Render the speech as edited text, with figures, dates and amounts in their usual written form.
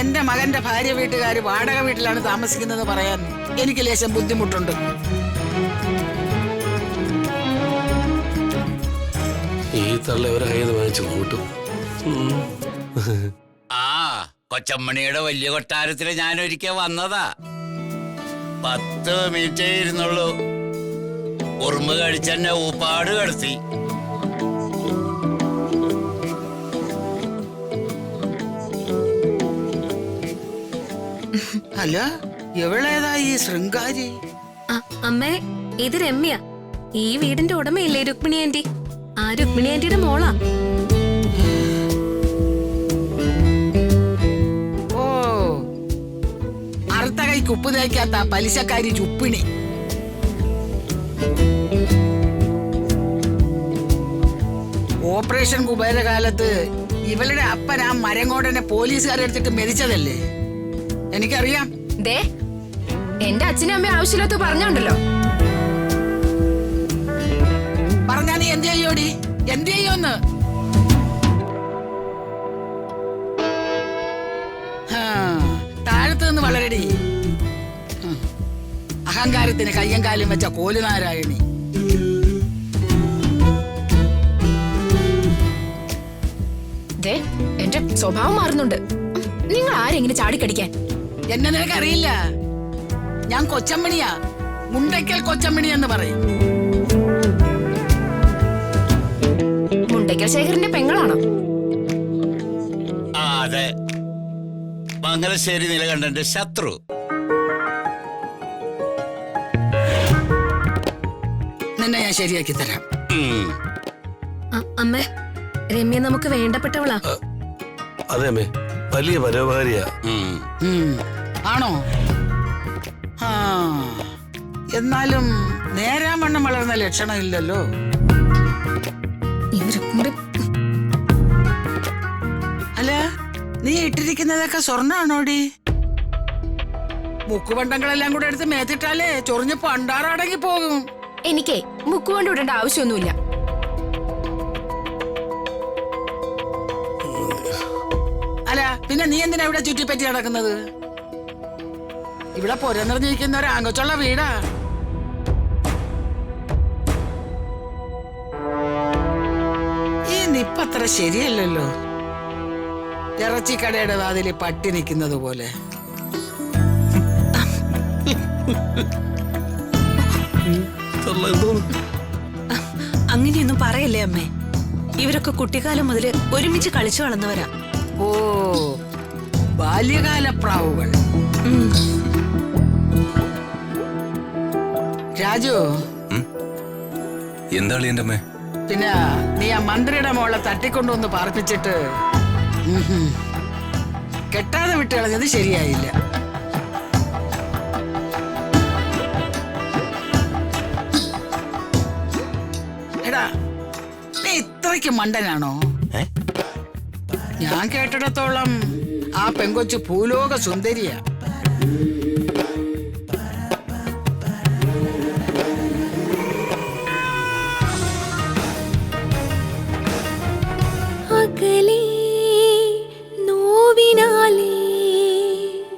എന്റെ മകന്റെ ഭാര്യ വീട്ടുകാർ വാടക വീട്ടിലാണ് താമസിക്കുന്നത് പറയാൻ എനിക്ക് ലേശം ബുദ്ധിമുട്ടുണ്ട്. ഈ തള്ള ഇവരെ കയ്യിൽ നിന്ന് വാങ്ങിച്ചു കൂട്ടും. ആ കൊച്ചമ്മണിയുടെ വലിയ കൊട്ടാരത്തില് ഞാൻ ഒരിക്കൽ വന്നതാ. 10 മിനിറ്റേ ഇരുന്നുള്ളൂ. ഉറുമ്പ് കഴിച്ചെന്നെ ഊപ്പാട് കടത്തി. അല്ല എവളേതാ ഈ ശൃംഗാരി? അമ്മേ, ഇത് രമ്യ, ഈ വീടിന്റെ ഉടമയില്ലേ രുക്മിണി ആന്റി? ആ രുക്മിണി ആന്റിയുടെ മോളാ. ഓ, അറുത്ത കൈക്ക് ഉപ്പ് തേക്കാത്ത പലിശക്കാരി ചുപ്പിണി. ഓപ്പറേഷൻ കുബേര കാലത്ത് ഇവളുടെ അപ്പൻ ആ മരങ്ങോടനെ പോലീസുകാരെടുത്തിട്ട് മെതിച്ചതല്ലേ? എനിക്കറിയാം. ദേ, എന്റെ അച്ഛനും അമ്മയും ആവശ്യമില്ലാത്ത പറഞ്ഞോണ്ടല്ലോ. പറഞ്ഞാ നീ എന്ത് ചെയ്യോടി? എന്ത് ചെയ്യോന്ന്? താഴത്ത് നിന്ന് വളരടി. അഹങ്കാരത്തിന് കയ്യം കാലും വെച്ച കോലുനാരായണി. എന്റെ സ്വഭാവം മാറുന്നുണ്ട്. നിങ്ങൾ ആരെങ്കിലും ചാടിക്കടിക്കാൻ? എന്നെ നിനക്കറിയില്ല. ഞാൻ കൊച്ചമ്മണിയാ, മുണ്ടയ്ക്കൽ കൊച്ചമ്മണി എന്ന് പറയും. മുണ്ടയ്ക്കൽ ശേഖരന്റെ പെങ്ങളാണോ? ആ അതെ, മംഗലശ്ശേരി നിലകണ്ഠന്റെ ശത്രു. നിന്നെ ഞാൻ ശരിയാക്കി തരാം. അമ്മേ, രമ്യ നമുക്ക് വേണ്ടപ്പെട്ടവളാ. അതെ അമ്മേ, വലിയ പരോപകാരിയാ. ആണോ? ആ, എന്നാലും നേരാമണ്ണം വളർന്ന ലക്ഷണം ഇല്ലല്ലോ. അല്ല, നീ ഇട്ടിരിക്കുന്നതൊക്കെ സ്വർണ്ണാണോടി? മുക്കുപണ്ടങ്ങളെല്ലാം കൂടെ എടുത്ത് മേത്തിട്ടാലേ ചൊറിഞ്ഞ് പണ്ടാറടങ്ങി പോകും. എനിക്കേ മുക്കുകൊണ്ട് വിടേണ്ട ആവശ്യമൊന്നുമില്ല. അല്ല, പിന്നെ നീ എന്തിനാ ഇവിടെ ചുറ്റിപ്പറ്റി നടക്കുന്നത്? ഇവിടെ പൊര നിറഞ്ഞിരിക്കുന്ന ഒരു ആങ്കൊച്ചുള്ള വീടാ. ഈ നിപ്പത്ര ശരിയല്ലല്ലോ. ഇറച്ചിക്കടയുടെ വാതില് പട്ടി നിൽക്കുന്നത് പോലെ. അങ്ങനെയൊന്നും പറയല്ലേ അമ്മേ. ഇവരൊക്കെ കുട്ടിക്കാലം മുതല് ഒരുമിച്ച് കളിച്ചു വളർന്നവരാ. ഓ, ബാല്യകാല പ്രാവുകൾ. രാജു, എന്താണ് എന്റെ അമ്മേ? പിന്നെ നീ ആ മന്ത്രിയുടെ മോളെ തട്ടിക്കൊണ്ടുവന്ന് പാർപ്പിച്ചിട്ട് കെട്ടാതെ വിട്ട് കളഞ്ഞത് ശരിയായില്ല. എടാ, നീ ഇത്രയ്ക്ക് മണ്ടനാണോ? ഞാൻ കേട്ടിടത്തോളം ആ പെങ്കൊച്ചു ഭൂലോക സുന്ദരിയാ.